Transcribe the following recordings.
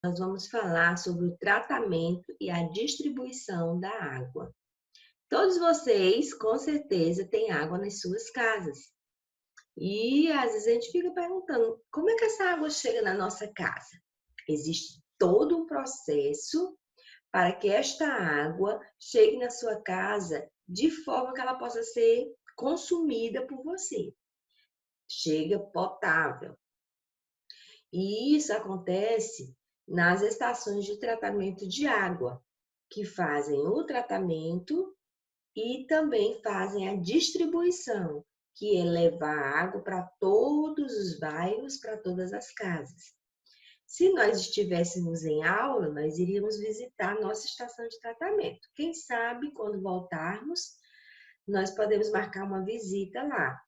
nós vamos falar sobre o tratamento e a distribuição da água. Todos vocês, com certeza, têm água nas suas casas. E às vezes a gente fica perguntando, como é que essa água chega na nossa casa? Existe todo um processo para que esta água chegue na sua casa de forma que ela possa ser consumida por você. Chega potável. E isso acontece nas estações de tratamento de água, que fazem o tratamento e também fazem a distribuição, que é levar água para todos os bairros, para todas as casas. Se nós estivéssemos em aula, nós iríamos visitar a nossa estação de tratamento. Quem sabe, quando voltarmos, nós podemos marcar uma visita lá.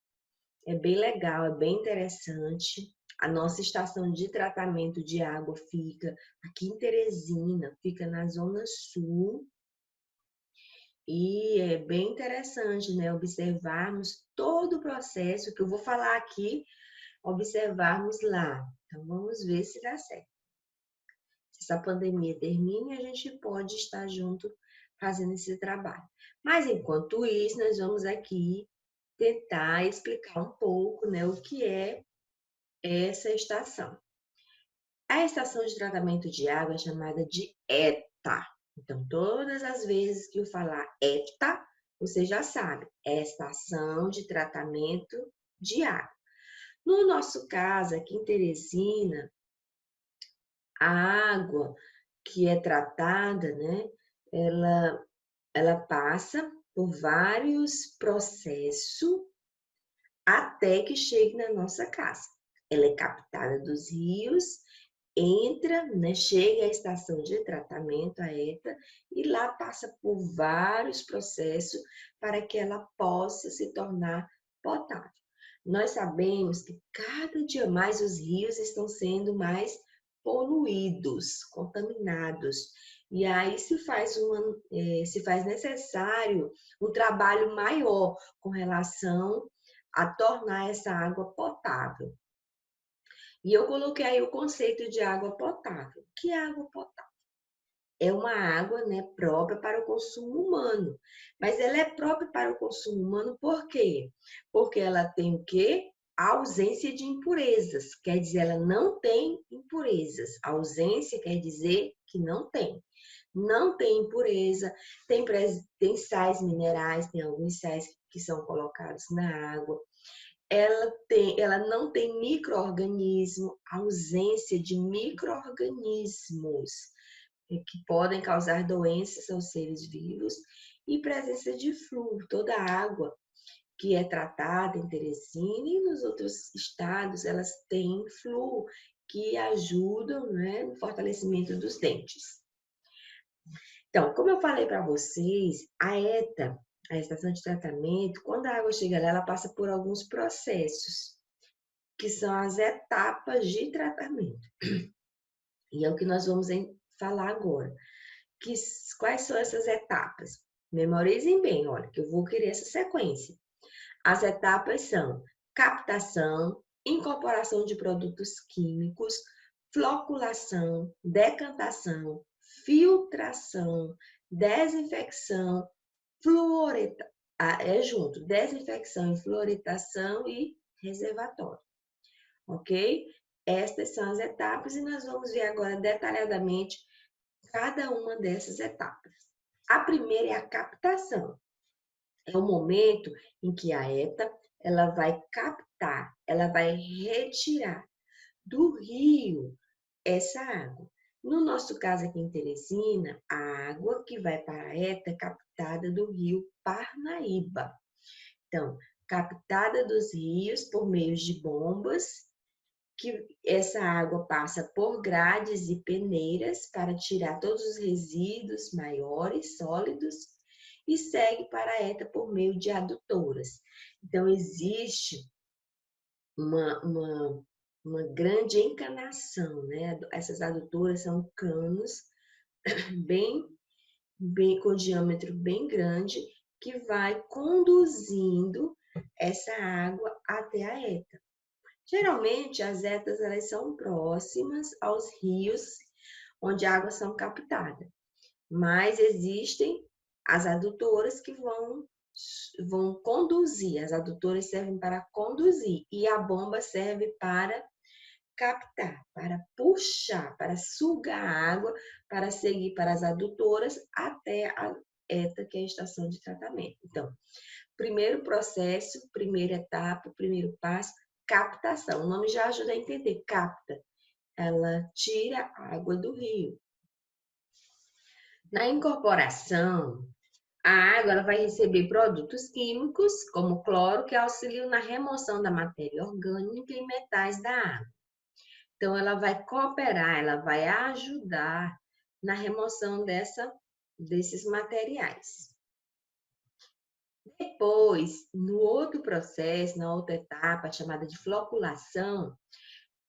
É bem legal, é bem interessante. A nossa estação de tratamento de água fica aqui em Teresina, fica na Zona Sul. E é bem interessante, né, observarmos todo o processo que eu vou falar aqui, observarmos lá. Então, vamos ver se dá certo. Se essa pandemia termine, a gente pode estar junto fazendo esse trabalho. Mas, enquanto isso, nós vamos aqui tentar explicar um pouco, né, o que é essa estação. A estação de tratamento de água é chamada de ETA. Então, todas as vezes que eu falar ETA, você já sabe, é estação de tratamento de água. No nosso caso, aqui em Teresina, a água que é tratada, né, ela passa por vários processos até que chegue na nossa casa. Ela é captada dos rios, entra, né, chega à estação de tratamento, a ETA, e lá passa por vários processos para que ela possa se tornar potável. Nós sabemos que cada dia mais os rios estão sendo mais poluídos, contaminados. E aí se faz necessário um trabalho maior com relação a tornar essa água potável. E eu coloquei aí o conceito de água potável. O que é água potável? É uma água, né, própria para o consumo humano. Mas ela é própria para o consumo humano por quê? Porque ela tem o quê? A ausência de impurezas. Quer dizer, ela não tem impurezas. A ausência quer dizer que não tem. Não tem impureza, tem sais minerais, tem alguns sais que são colocados na água. Ela não tem micro-organismo, ausência de micro-organismos que podem causar doenças aos seres vivos e presença de flúor. Toda a água que é tratada em Teresina e nos outros estados, elas têm flúor que ajudam, né, no fortalecimento dos dentes. Então, como eu falei para vocês, a ETA, a estação de tratamento, quando a água chega lá, ela passa por alguns processos, que são as etapas de tratamento. E é o que nós vamos falar agora. Quais são essas etapas? Memorizem bem, olha, que eu vou querer essa sequência. As etapas são captação, incorporação de produtos químicos, floculação, decantação, filtração, desinfecção, desinfecção e fluoretação e reservatório, ok? Estas são as etapas e nós vamos ver agora detalhadamente cada uma dessas etapas. A primeira é a captação. É o momento em que a ETA ela vai captar, ela vai retirar do rio essa água. No nosso caso aqui em Teresina, a água que vai para a ETA é captada do rio Parnaíba. Então, captada dos rios por meio de bombas, que essa água passa por grades e peneiras para tirar todos os resíduos maiores, sólidos, e segue para a ETA por meio de adutoras. Então, existe uma grande encanação, né? Essas adutoras são canos bem, com diâmetro bem grande, que vai conduzindo essa água até a ETA. Geralmente, as ETAs elas são próximas aos rios onde águas são captadas. Mas existem as adutoras que vão conduzir. As adutoras servem para conduzir e a bomba serve para captar, para puxar, para sugar a água, para seguir para as adutoras até a ETA, que é a estação de tratamento. Então, primeiro processo, primeira etapa, primeiro passo, captação. O nome já ajuda a entender, capta. Ela tira a água do rio. Na incorporação, a água ela vai receber produtos químicos, como cloro, que auxiliam na remoção da matéria orgânica e metais da água. Então, ela vai cooperar, ela vai ajudar na remoção desses materiais. Depois, no outro processo, na outra etapa, chamada de floculação,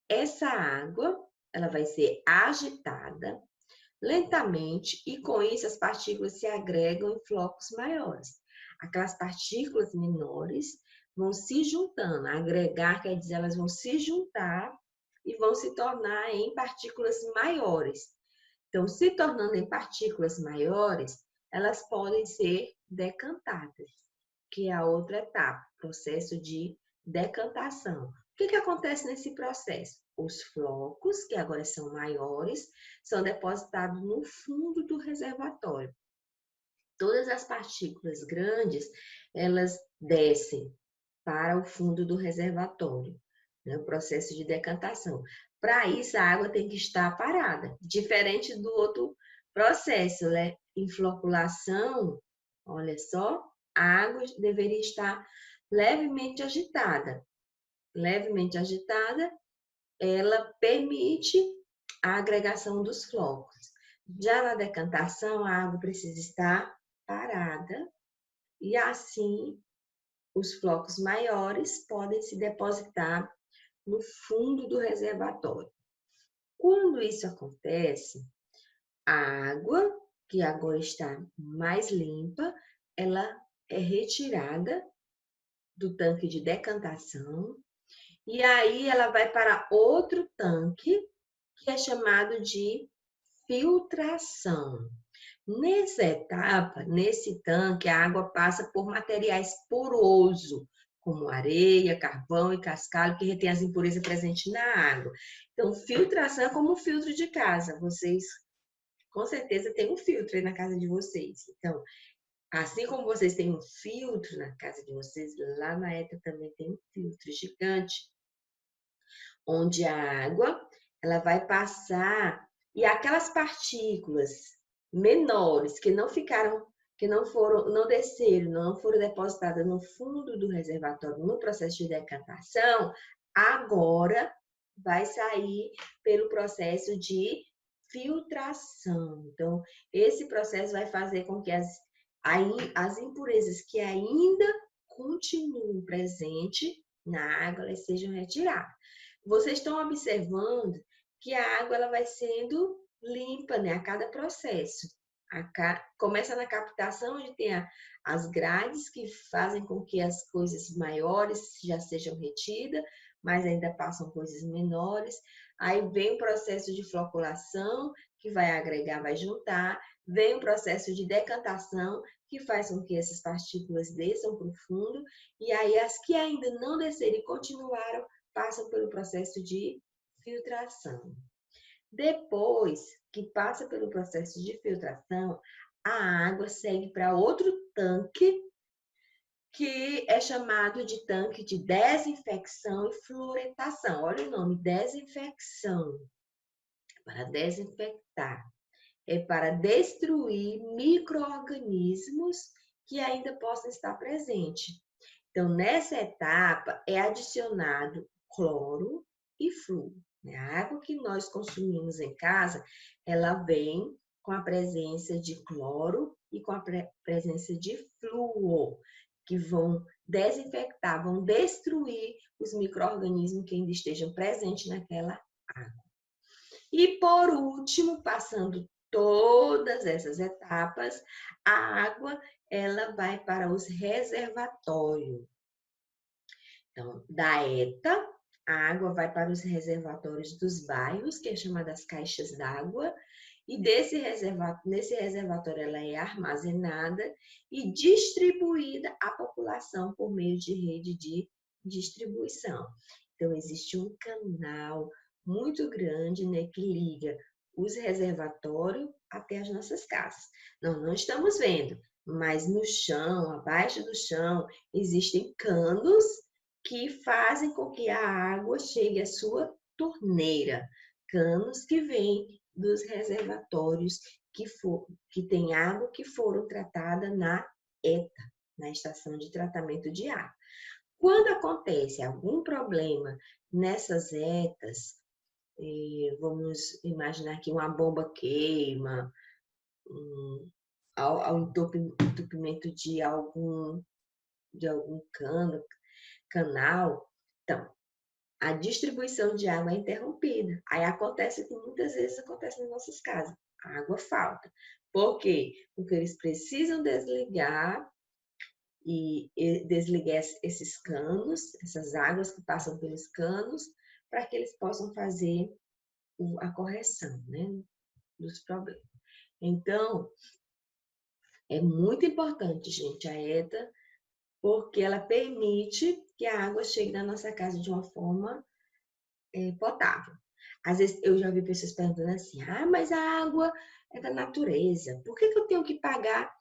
essa água ela vai ser agitada lentamente e com isso as partículas se agregam em flocos maiores. Aquelas partículas menores vão se juntando, agregar quer dizer elas vão se juntar e vão se tornar em partículas maiores. Então, se tornando em partículas maiores, elas podem ser decantadas, que é a outra etapa, processo de decantação. O que acontece nesse processo? Os flocos, que agora são maiores, são depositados no fundo do reservatório. Todas as partículas grandes, elas descem para o fundo do reservatório, né? O processo de decantação. Para isso, a água tem que estar parada, diferente do outro processo, né? Em floculação, olha só, a água deveria estar levemente agitada. Levemente agitada, ela permite a agregação dos flocos. Já na decantação, a água precisa estar parada e assim os flocos maiores podem se depositar no fundo do reservatório. Quando isso acontece, a água, que agora está mais limpa, ela é retirada do tanque de decantação e aí ela vai para outro tanque, que é chamado de filtração. Nessa etapa, nesse tanque, a água passa por materiais porosos, como areia, carvão e cascalho, que retém as impurezas presentes na água. Então, filtração é como um filtro de casa. Vocês, com certeza, têm um filtro aí na casa de vocês. Então, assim como vocês têm um filtro na casa de vocês, lá na ETA também tem um filtro gigante, onde a água ela vai passar e aquelas partículas menores que não ficaram, que não foram, não desceram, não foram depositadas no fundo do reservatório no processo de decantação, agora vai sair pelo processo de filtração. Então, esse processo vai fazer com que as impurezas que ainda continuam presentes na água, elas sejam retiradas. Vocês estão observando que a água ela vai sendo limpa, né, a cada processo. Começa na captação, onde tem as grades que fazem com que as coisas maiores já sejam retidas, mas ainda passam coisas menores. Aí vem o processo de floculação, que vai agregar, vai juntar. Vem o processo de decantação, que faz com que essas partículas desçam para o fundo. E aí as que ainda não desceram e continuaram, passam pelo processo de filtração. Depois que passa pelo processo de filtração, a água segue para outro tanque, que é chamado de tanque de desinfecção e fluoretação. Olha o nome, desinfecção. Para desinfectar. É para destruir micro-organismos que ainda possam estar presentes. Então, nessa etapa, é adicionado cloro e flúor. A água que nós consumimos em casa, ela vem com a presença de cloro e com a presença de flúor, que vão desinfectar, vão destruir os micro-organismos que ainda estejam presentes naquela água. E, por último, passando todas essas etapas, a água ela vai para os reservatórios. Então, da ETA, A água vai para os reservatórios dos bairros, que é chamada as caixas d'água, e nesse reservatório ela é armazenada e distribuída à população por meio de rede de distribuição. Então, existe um canal muito grande, né, que liga os reservatórios até as nossas casas. Não estamos vendo, mas no chão, abaixo do chão, existem canos que fazem com que a água chegue à sua torneira. Canos que vêm dos reservatórios que tem água que foram tratadas na ETA, na Estação de Tratamento de Água. Quando acontece algum problema nessas ETAs, vamos imaginar que uma bomba queima, ao entupimento de algum canal, então, a distribuição de água é interrompida. Aí acontece que muitas vezes acontece nas nossas casas. A água falta. Por quê? Porque eles precisam desligar esses canos, essas águas que passam pelos canos, para que eles possam fazer a correção, né, dos problemas. Então, é muito importante, gente, a ETA, porque ela permite que a água chegue na nossa casa de uma forma potável. Às vezes eu já vi pessoas perguntando assim: ah, mas a água é da natureza, por que eu tenho que pagar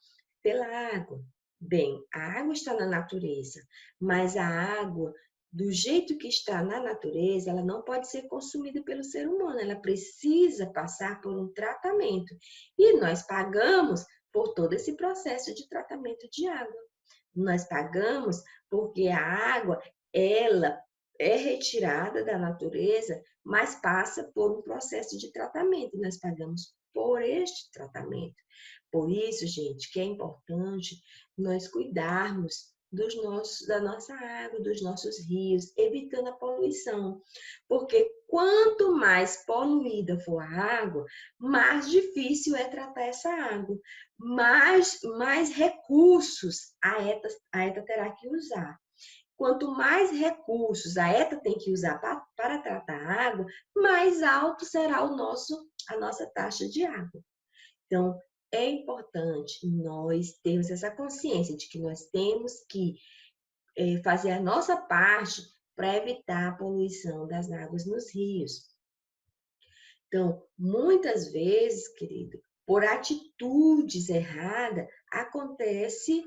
pela água? Bem, a água está na natureza, mas a água, do jeito que está na natureza, ela não pode ser consumida pelo ser humano, ela precisa passar por um tratamento. E nós pagamos por todo esse processo de tratamento de água. Nós pagamos porque a água, ela é retirada da natureza, mas passa por um processo de tratamento. Nós pagamos por este tratamento. Por isso, gente, que é importante nós cuidarmos da nossa água, dos nossos rios, evitando a poluição. Porque quanto mais poluída for a água, mais difícil é tratar essa água, mais recursos a ETA terá que usar. Quanto mais recursos a ETA tem que usar para tratar a água, mais alto será a nossa taxa de água. Então, é importante nós termos essa consciência de que nós temos que fazer a nossa parte para evitar a poluição das águas nos rios. Então, muitas vezes, querido, por atitudes erradas, acontece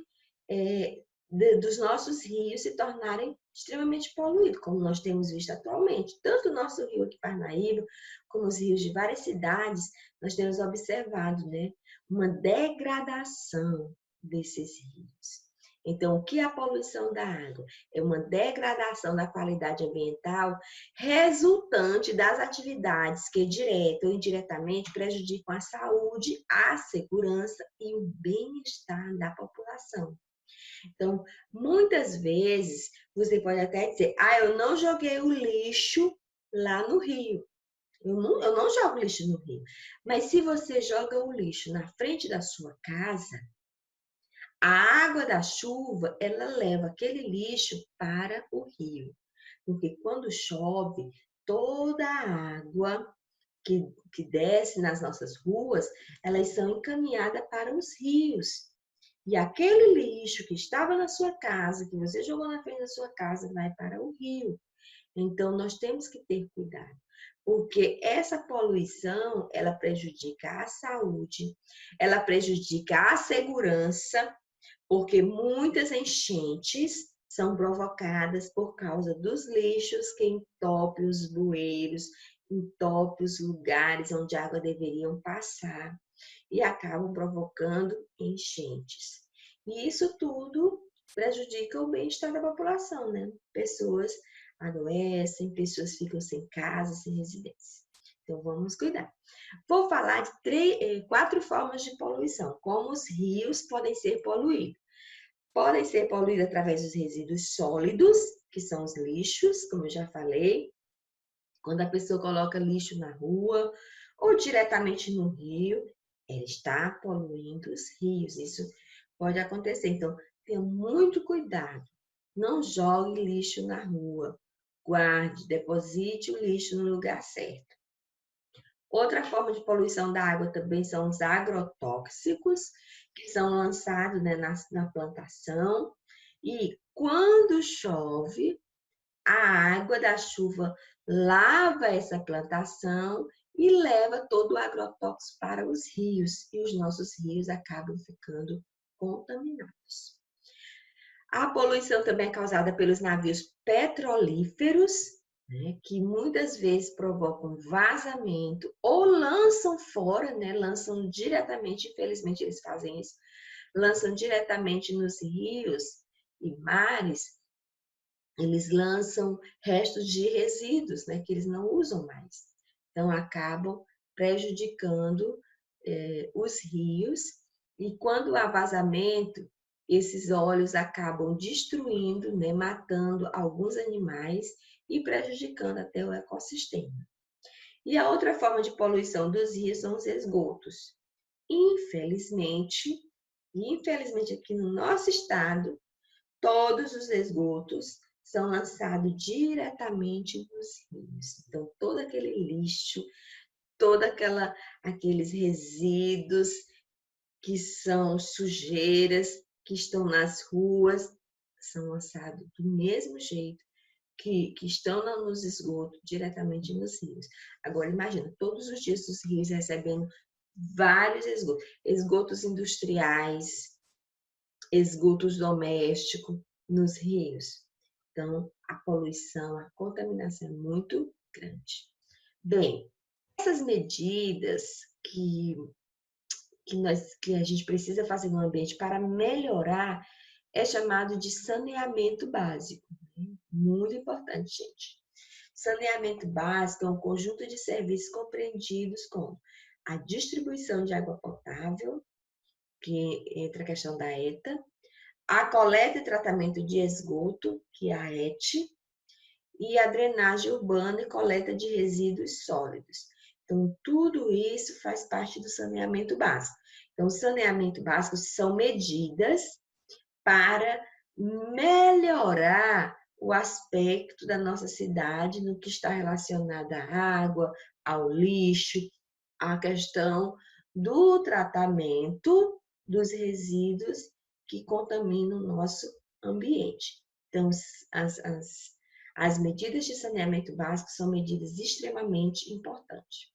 dos nossos rios se tornarem extremamente poluídos, como nós temos visto atualmente. Tanto o nosso rio aqui, Parnaíba, como os rios de várias cidades, nós temos observado, né, uma degradação desses rios. Então, o que é a poluição da água? É uma degradação da qualidade ambiental resultante das atividades que, direta ou indiretamente, prejudicam a saúde, a segurança e o bem-estar da população. Então, muitas vezes, você pode até dizer, eu não joguei o lixo lá no rio. Eu não jogo lixo no rio. Mas se você joga o lixo na frente da sua casa, a água da chuva, ela leva aquele lixo para o rio. Porque quando chove, toda a água que desce nas nossas ruas, elas são encaminhadas para os rios. E aquele lixo que estava na sua casa, que você jogou na frente da sua casa, vai para o rio. Então, nós temos que ter cuidado, porque essa poluição, ela prejudica a saúde, ela prejudica a segurança, porque muitas enchentes são provocadas por causa dos lixos que entopem os bueiros, entopem os lugares onde a água deveriam passar e acabam provocando enchentes. E isso tudo prejudica o bem-estar da população, né? Pessoas adoecem, pessoas ficam sem casa, sem residência. Então, vamos cuidar. Vou falar de 4 formas de poluição, como os rios podem ser poluídos. Podem ser poluídos através dos resíduos sólidos, que são os lixos, como eu já falei. Quando a pessoa coloca lixo na rua ou diretamente no rio, ela está poluindo os rios. Isso pode acontecer. Então, tenha muito cuidado. Não jogue lixo na rua. guarde, deposite o lixo no lugar certo. Outra forma de poluição da água também são os agrotóxicos, que são lançados, né, na plantação. E quando chove, a água da chuva lava essa plantação e leva todo o agrotóxico para os rios. E os nossos rios acabam ficando contaminados. A poluição também é causada pelos navios petrolíferos, né, que muitas vezes provocam vazamento ou lançam fora, né, lançam diretamente, infelizmente eles fazem isso, lançam diretamente nos rios e mares, eles lançam restos de resíduos, né, que eles não usam mais. Então, acabam prejudicando os rios e quando há vazamento, esses óleos acabam destruindo, né, matando alguns animais e prejudicando até o ecossistema. E a outra forma de poluição dos rios são os esgotos. Infelizmente aqui no nosso estado, todos os esgotos são lançados diretamente nos rios. Então, todo aquele lixo, aqueles resíduos que são sujeiras, que estão nas ruas, são lançados do mesmo jeito que estão nos esgotos, diretamente nos rios. Agora, imagina, todos os dias os rios recebendo vários esgotos. Esgotos industriais, esgotos domésticos nos rios. Então, a poluição, a contaminação é muito grande. Bem, essas medidas que a gente precisa fazer no ambiente para melhorar é chamado de saneamento básico. Muito importante, gente. Saneamento básico é um conjunto de serviços compreendidos como a distribuição de água potável, que entra a questão da ETA, a coleta e tratamento de esgoto, que é a ET, e a drenagem urbana e coleta de resíduos sólidos. Então, tudo isso faz parte do saneamento básico. Então, o saneamento básico são medidas para melhorar o aspecto da nossa cidade no que está relacionado à água, ao lixo, à questão do tratamento dos resíduos que contaminam o nosso ambiente. Então, as medidas de saneamento básico são medidas extremamente importantes.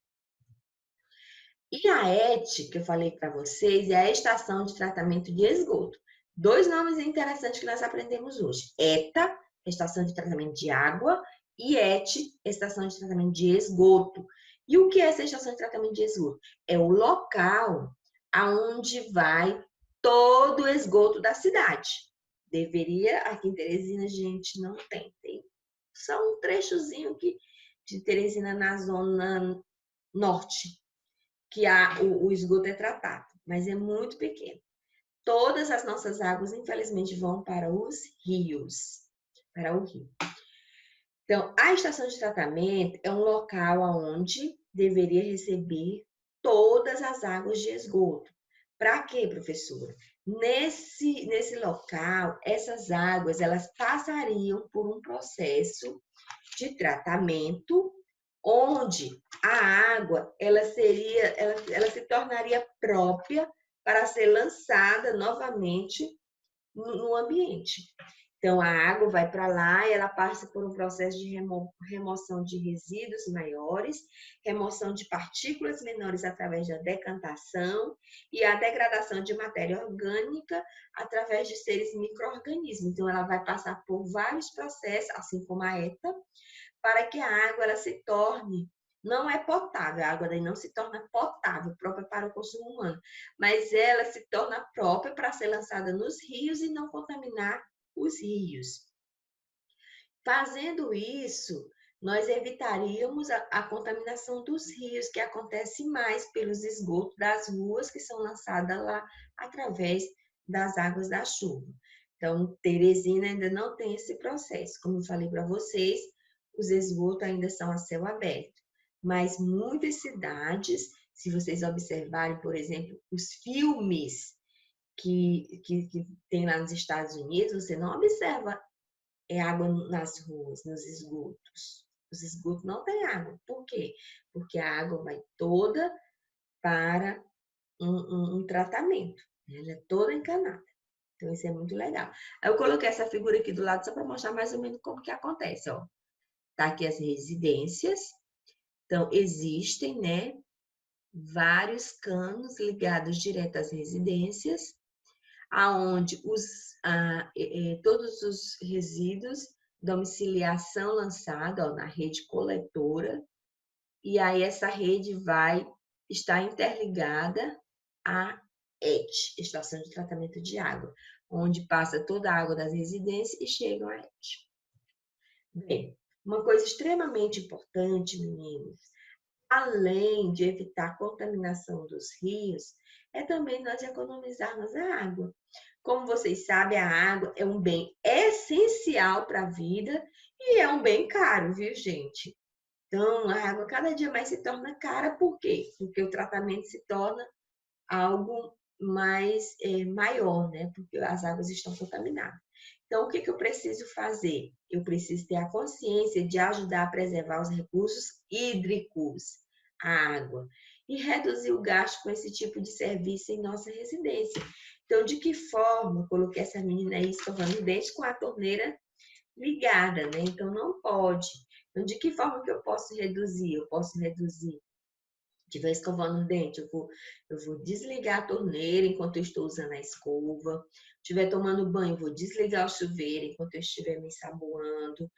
E a ET, que eu falei para vocês, é a Estação de Tratamento de Esgoto. Dois nomes interessantes que nós aprendemos hoje. ETA, Estação de Tratamento de Água, e ET, Estação de Tratamento de Esgoto. E o que é essa Estação de Tratamento de Esgoto? É o local aonde vai todo o esgoto da cidade. Deveria, aqui em Teresina, gente, não tem. Tem só um trechozinho aqui de Teresina na zona norte, que o esgoto é tratado, mas é muito pequeno. Todas as nossas águas, infelizmente, vão para os rios, para o rio. Então, a estação de tratamento é um local onde deveria receber todas as águas de esgoto. Para quê, professora? Nesse local, essas águas, elas passariam por um processo de tratamento onde a água ela se tornaria própria para ser lançada novamente no ambiente. Então, a água vai para lá e ela passa por um processo de remoção de resíduos maiores, remoção de partículas menores através da decantação e a degradação de matéria orgânica através de seres micro-organismos. Então, ela vai passar por vários processos, assim como a ETA, para que a água ela se torne, não é potável, a água daí não se torna potável, própria para o consumo humano, mas ela se torna própria para ser lançada nos rios e não contaminar os rios. Fazendo isso, nós evitaríamos a contaminação dos rios, que acontece mais pelos esgotos das ruas que são lançadas lá através das águas da chuva. Então, Teresina ainda não tem esse processo. Como eu falei para vocês, os esgotos ainda são a céu aberto. Mas muitas cidades, se vocês observarem, por exemplo, os filmes que tem lá nos Estados Unidos, você não observa é água nas ruas, nos esgotos. Os esgotos não têm água. Por quê? Porque a água vai toda para um tratamento. Ela é toda encanada. Então, isso é muito legal. Aí eu coloquei essa figura aqui do lado só para mostrar mais ou menos como que acontece, ó. Tá aqui as residências. Então, existem, né, vários canos ligados direto às residências, aonde todos os resíduos domiciliar são lançados, ó, na rede coletora, e aí essa rede vai estar interligada à ET, Estação de Tratamento de Água, onde passa toda a água das residências e chega à ET. Bem, uma coisa extremamente importante, meninos, além de evitar a contaminação dos rios, é também nós economizarmos a água. Como vocês sabem, a água é um bem essencial para a vida e é um bem caro, viu, gente? Então, a água cada dia mais se torna cara, por quê? Porque o tratamento se torna algo mais maior, né? Porque as águas estão contaminadas. Então, o que eu preciso fazer? Eu preciso ter a consciência de ajudar a preservar os recursos hídricos, a água, e reduzir o gasto com esse tipo de serviço em nossa residência. Então, de que forma? Eu coloquei essa menina aí escovando o dente com a torneira ligada, né? Então, não pode. Então, de que forma que eu posso reduzir? Eu posso reduzir estiver escovando o dente, eu vou desligar a torneira enquanto eu estou usando a escova. Estiver tomando banho, eu vou desligar o chuveiro enquanto eu estiver me ensaboando.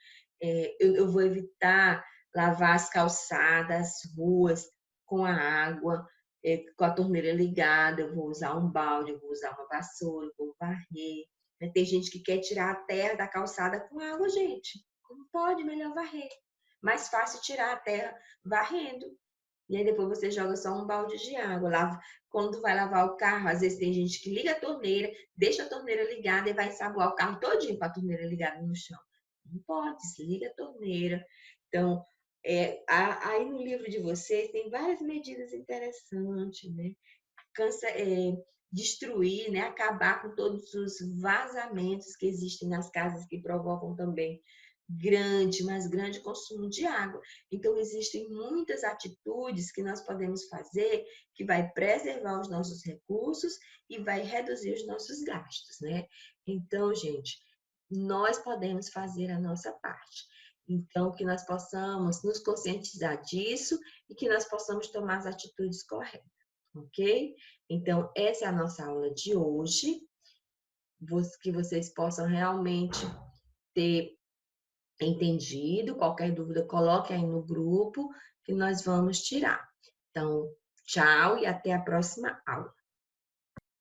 Eu vou evitar lavar as calçadas, as ruas com a água, com a torneira ligada. Eu vou usar um balde, eu vou usar uma vassoura, eu vou varrer. Tem gente que quer tirar a terra da calçada com água, gente. Como pode? Melhor varrer. Mais fácil tirar a terra varrendo. E aí depois você joga só um balde de água. Quando vai lavar o carro, às vezes tem gente que liga a torneira, deixa a torneira ligada e vai ensaboar o carro todinho com a torneira ligada no chão. Não pode, desliga a torneira. Então, aí no livro de vocês tem várias medidas interessantes, né? Destruir, né? Acabar com todos os vazamentos que existem nas casas que provocam também grande consumo de água. Então, existem muitas atitudes que nós podemos fazer que vai preservar os nossos recursos e vai reduzir os nossos gastos, né? Então, gente, nós podemos fazer a nossa parte. Então, que nós possamos nos conscientizar disso e que nós possamos tomar as atitudes corretas, ok? Então, essa é a nossa aula de hoje. Que vocês possam realmente ter entendido. Qualquer dúvida, coloque aí no grupo que nós vamos tirar. Então, tchau e até a próxima aula.